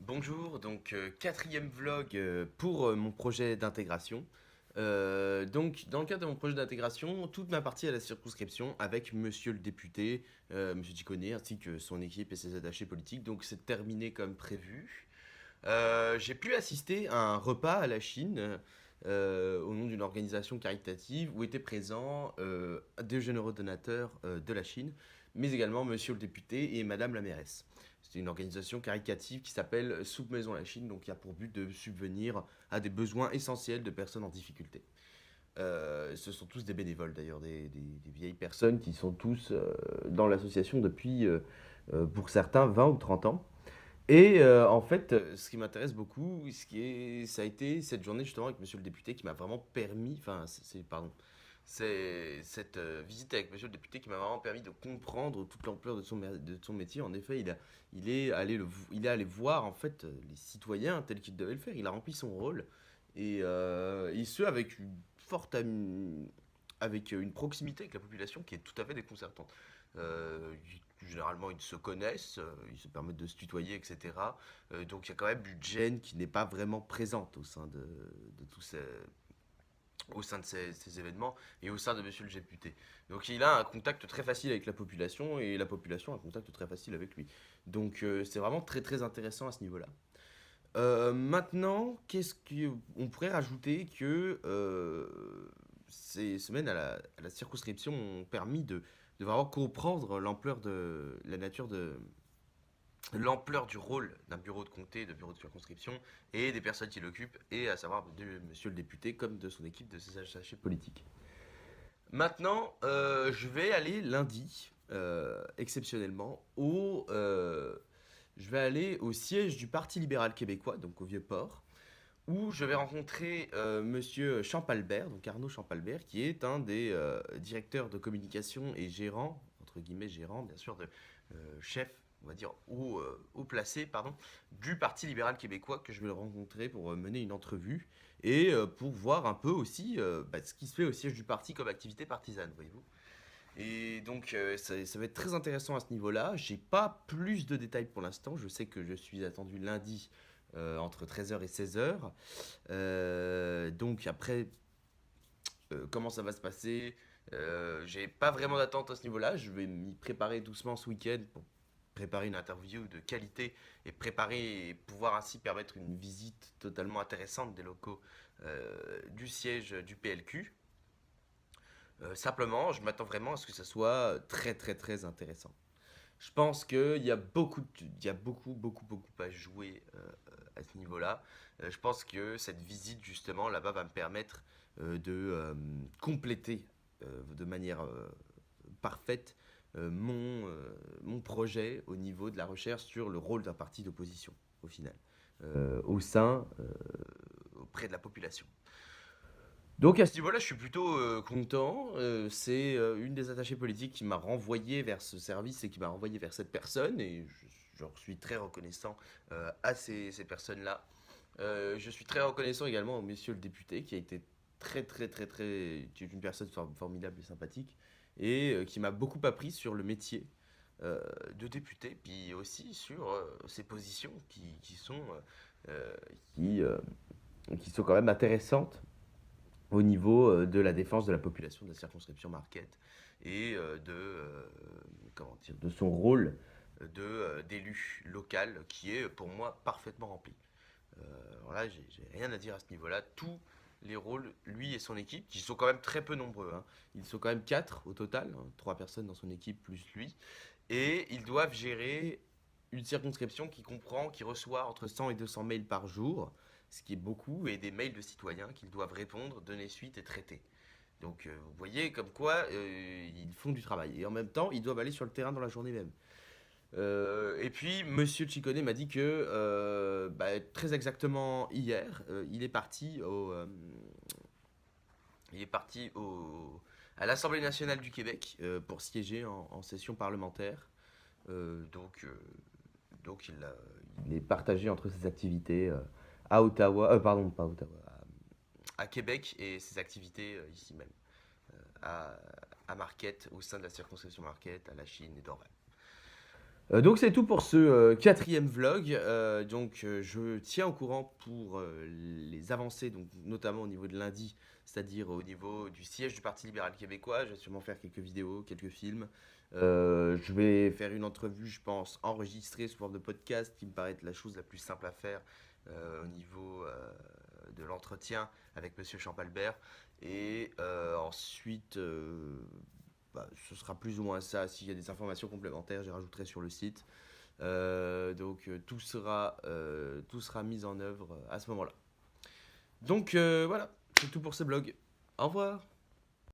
Bonjour, donc quatrième vlog pour mon projet d'intégration. Donc, dans le cadre de mon projet d'intégration, toute ma partie à la circonscription avec monsieur le député, monsieur Ciccone, ainsi que son équipe et ses attachés politiques. Donc, c'est terminé comme prévu. J'ai pu assister à un repas à la Chine au nom d'une organisation caritative où étaient présents deux généraux donateurs de la Chine, mais également monsieur le député et madame la mairesse. C'est une organisation caritative qui s'appelle Soupe Maison la Chine, donc qui a pour but de subvenir à des besoins essentiels de personnes en difficulté. Ce sont tous des bénévoles d'ailleurs, des vieilles personnes qui sont tous dans l'association depuis, pour certains, 20 ou 30 ans. Et en fait, ce qui m'intéresse beaucoup, ça a été cette journée justement avec monsieur le député qui m'a vraiment permis, enfin, pardon, c'est cette visite avec monsieur le député qui m'a vraiment permis de comprendre toute l'ampleur de son métier. En effet, il est allé voir en fait les citoyens tels qu'il devait le faire. Il a rempli son rôle et ce avec une avec une proximité avec la population qui est tout à fait déconcertante. Généralement, ils se connaissent, ils se permettent de se tutoyer, etc. Donc il y a quand même une gêne qui n'est pas vraiment présente de tous ces, au sein de ces événements et au sein de monsieur le député. Donc il a un contact très facile avec la population et la population a un contact très facile avec lui. Donc c'est vraiment très très intéressant à ce niveau-là. Maintenant, qu'est-ce qu'on pourrait rajouter que ces semaines à la circonscription ont permis de vraiment comprendre l'ampleur de la nature de l'ampleur du rôle d'un bureau de comté, de bureau de circonscription et des personnes qui l'occupent, et à savoir de monsieur le député comme de son équipe de ses attachés politiques. Maintenant, je vais aller lundi, exceptionnellement, je vais aller au siège du Parti libéral québécois, donc au Vieux-Port, où je vais rencontrer monsieur Champalbert, donc Arnaud Champalbert, qui est un des directeurs de communication et gérant, entre guillemets gérant, bien sûr, de chef, on va dire, haut placé, pardon, du Parti libéral québécois, que je vais le rencontrer pour mener une entrevue et pour voir un peu aussi ce qui se fait au siège du parti comme activité partisane, voyez-vous. Et donc ça va être très intéressant à ce niveau-là. J'ai pas plus de détails pour l'instant. Je sais que je suis attendu lundi entre 13h et 16h. Donc après, comment ça va se passer? J'ai pas vraiment d'attente à ce niveau-là. Je vais m'y préparer doucement ce week-end pour préparer une interview de qualité et préparer et pouvoir ainsi permettre une visite totalement intéressante des locaux du siège du PLQ. Simplement, je m'attends vraiment à ce que ça soit très très très intéressant. Je pense qu'il y a beaucoup à jouer à ce niveau-là. Je pense que cette visite justement là-bas va me permettre de compléter de manière parfaite mon projet au niveau de la recherche sur le rôle d'un parti d'opposition au final, au sein, auprès de la population. Donc à ce niveau-là, je suis plutôt content. C'est une des attachées politiques qui m'a renvoyé vers ce service et qui m'a renvoyé vers cette personne. Et je suis très reconnaissant à ces personnes-là. Je suis très reconnaissant également au monsieur le député qui a été qui est une personne formidable et sympathique et qui m'a beaucoup appris sur le métier de député, puis aussi sur ses positions euh, qui, euh, qui sont quand même intéressantes au niveau de la défense de la population de la circonscription Marquette et comment dire, de son rôle d'élu local qui est pour moi parfaitement rempli. Alors là, j'ai rien à dire à ce niveau-là. Tous les rôles, lui et son équipe, qui sont quand même très peu nombreux, hein. Ils sont quand même 4 au total, hein, 3 personnes dans son équipe plus lui, et ils doivent gérer une circonscription qui reçoit entre 100 et 200 mails par jour, ce qui est beaucoup, et des mails de citoyens qu'ils doivent répondre, donner suite et traiter. Donc vous voyez comme quoi ils font du travail. Et en même temps, ils doivent aller sur le terrain dans la journée même. Et puis, monsieur Ciccone m'a dit que très exactement hier, il est parti à l'Assemblée nationale du Québec pour siéger en session parlementaire. Euh, donc, euh, donc il est partagé entre ses activités à Ottawa, pardon, pas à Ottawa, à Québec et ses activités ici même, à, à Marquette, au sein de la circonscription Marquette, à la Chine et Dorval. Donc c'est tout pour ce quatrième vlog. Je tiens au courant pour les avancées, donc notamment au niveau de lundi, c'est-à-dire au niveau du siège du Parti libéral québécois. Je vais sûrement faire quelques vidéos, quelques films. Je vais faire une entrevue, je pense, enregistrée sous forme de podcast, qui me paraît être la chose la plus simple à faire au niveau de l'entretien avec Monsieur Champalbert. Et ensuite, ce sera plus ou moins ça. S'il y a des informations complémentaires, j'y rajouterai sur le site. Tout sera mis en œuvre à ce moment-là. Voilà, c'est tout pour ce blog. Au revoir.